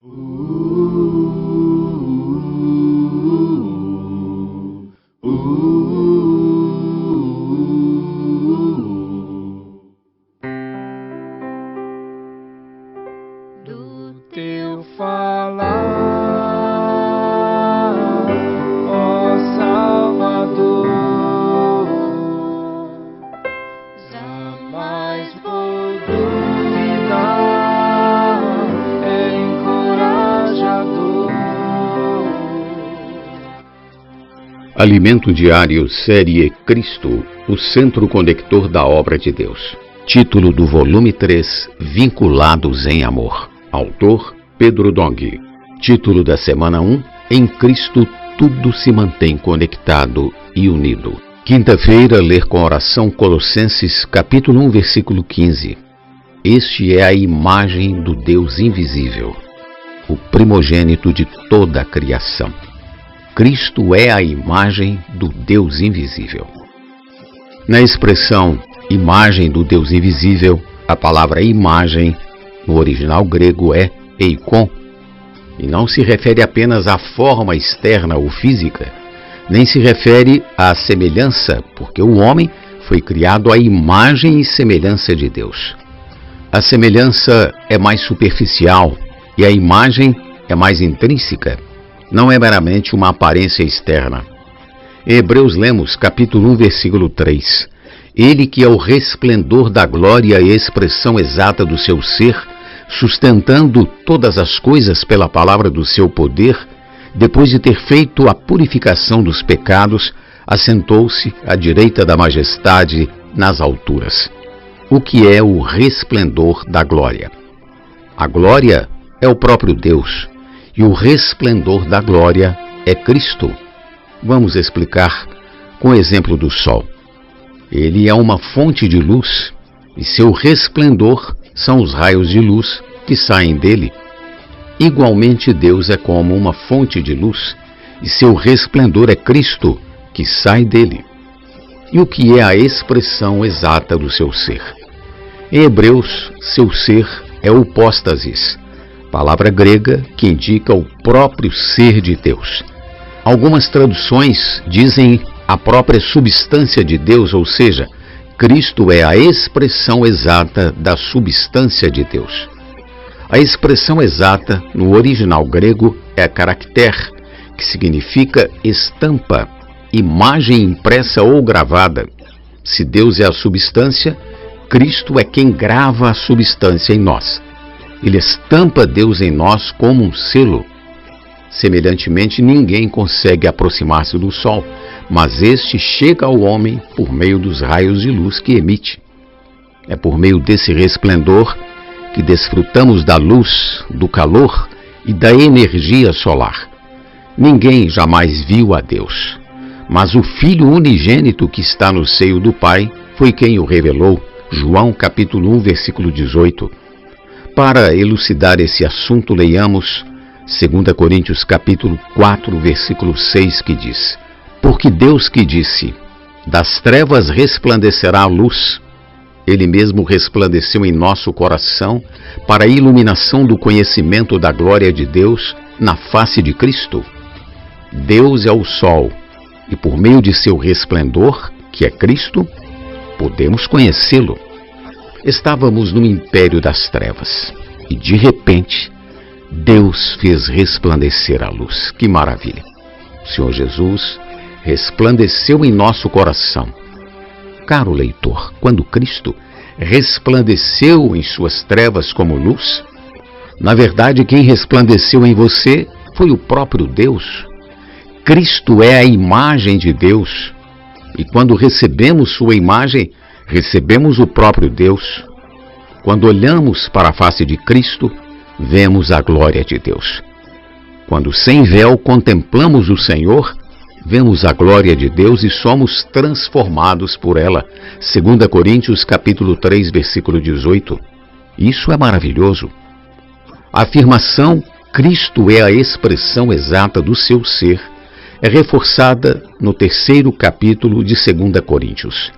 Do teu falar, ó Salvador, jamais vou duvidar, é encorajador. Alimento Diário, série Cristo, o centro conector da obra de Deus. Título do volume 3, Vinculados em Amor. Autor, Pedro Dong. Título da semana 1, Em Cristo tudo se mantém conectado e unido. Quinta-feira, ler com oração Colossenses, capítulo 1, versículo 15. Este é a imagem do Deus invisível, o primogênito de toda a criação. Cristo é a imagem do Deus invisível. Na expressão imagem do Deus invisível, a palavra imagem, no original grego, é eikon, e não se refere apenas à forma externa ou física, nem se refere à semelhança, porque o homem foi criado à imagem e semelhança de Deus. A semelhança é mais superficial e a imagem é mais intrínseca, não é meramente uma aparência externa. Em Hebreus lemos, capítulo 1, versículo 3, Ele que é o resplendor da glória e a expressão exata do seu ser, sustentando todas as coisas pela palavra do seu poder, depois de ter feito a purificação dos pecados, assentou-se à direita da majestade nas alturas. O que é o resplendor da glória? A glória é o próprio Deus, e o resplendor da glória é Cristo. Vamos explicar com o exemplo do sol. Ele é uma fonte de luz, e seu resplendor são os raios de luz que saem dele. Igualmente, Deus é como uma fonte de luz, e seu resplendor é Cristo, que sai dele. E o que é a expressão exata do seu ser? Em Hebreus, seu ser é o hipóstasis, palavra grega que indica o próprio ser de Deus. Algumas traduções dizem a própria substância de Deus, ou seja, Cristo é a expressão exata da substância de Deus. A expressão exata, no original grego, é caracter, que significa estampa, imagem impressa ou gravada. Se Deus é a substância, Cristo é quem grava a substância em nós. Ele estampa Deus em nós como um selo. Semelhantemente, ninguém consegue aproximar-se do sol, mas este chega ao homem por meio dos raios de luz que emite. É por meio desse resplendor que desfrutamos da luz, do calor e da energia solar. Ninguém jamais viu a Deus, mas o Filho unigênito que está no seio do Pai foi quem o revelou. João capítulo 1, versículo 18. Para elucidar esse assunto, leiamos 2 Coríntios capítulo 4, versículo 6, que diz: Porque Deus que disse, das trevas resplandecerá a luz, Ele mesmo resplandeceu em nosso coração para a iluminação do conhecimento da glória de Deus na face de Cristo. Deus é o sol, e por meio de seu resplendor, que é Cristo, podemos conhecê-lo. Estávamos no império das trevas, e de repente, Deus fez resplandecer a luz. Que maravilha! O Senhor Jesus resplandeceu em nosso coração. Caro leitor, quando Cristo resplandeceu em suas trevas como luz, na verdade quem resplandeceu em você foi o próprio Deus. Cristo é a imagem de Deus, e quando recebemos sua imagem, recebemos o próprio Deus. Quando olhamos para a face de Cristo, vemos a glória de Deus. Quando sem véu contemplamos o Senhor, vemos a glória de Deus e somos transformados por ela. 2 Coríntios capítulo 3, versículo 18. Isso é maravilhoso. A afirmação Cristo é a expressão exata do seu ser é reforçada no 3º capítulo de 2 Coríntios.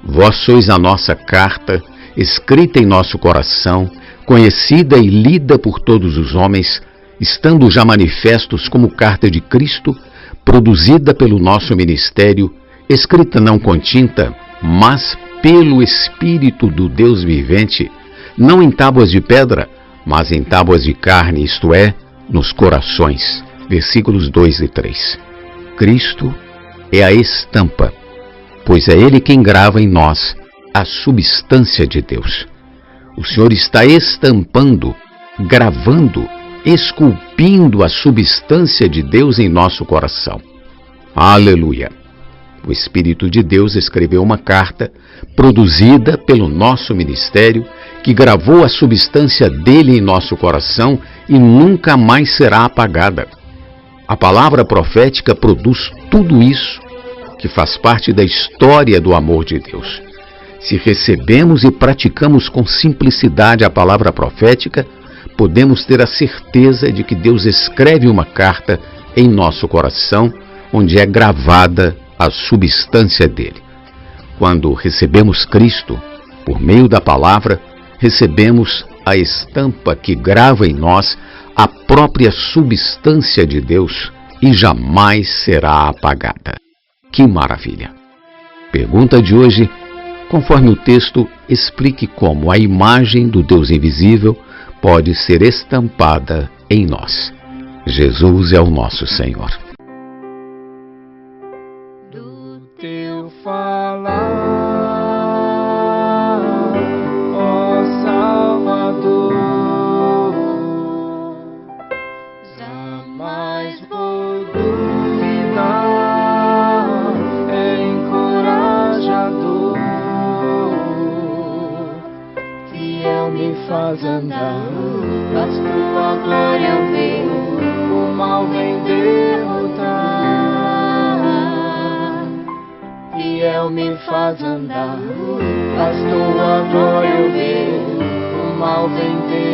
Vós sois a nossa carta, escrita em nosso coração, conhecida e lida por todos os homens, estando já manifestos como carta de Cristo, produzida pelo nosso ministério, escrita não com tinta, mas pelo Espírito do Deus vivente, não em tábuas de pedra, mas em tábuas de carne, isto é, nos corações. Versículos 2 e 3. Cristo é a estampa, pois é Ele quem grava em nós a substância de Deus. O Senhor está estampando, gravando, esculpindo a substância de Deus em nosso coração. Aleluia! O Espírito de Deus escreveu uma carta, produzida pelo nosso ministério, que gravou a substância dele em nosso coração e nunca mais será apagada. A palavra profética produz tudo isso, que faz parte da história do amor de Deus. Se recebemos e praticamos com simplicidade a palavra profética, podemos ter a certeza de que Deus escreve uma carta em nosso coração, onde é gravada a substância dele. Quando recebemos Cristo, por meio da palavra, recebemos a estampa que grava em nós a própria substância de Deus e jamais será apagada. Que maravilha! Pergunta de hoje: conforme o texto, explique como a imagem do Deus invisível pode ser estampada em nós. Jesus é o nosso Senhor. Do teu falar, ó Salvador, jamais vou duvidar, é encorajador, fiel me faz andar, faz tua glória ver, o mal vem derrotar. Fiel me faz andar, faz tua glória ver, o mal vem derrotar.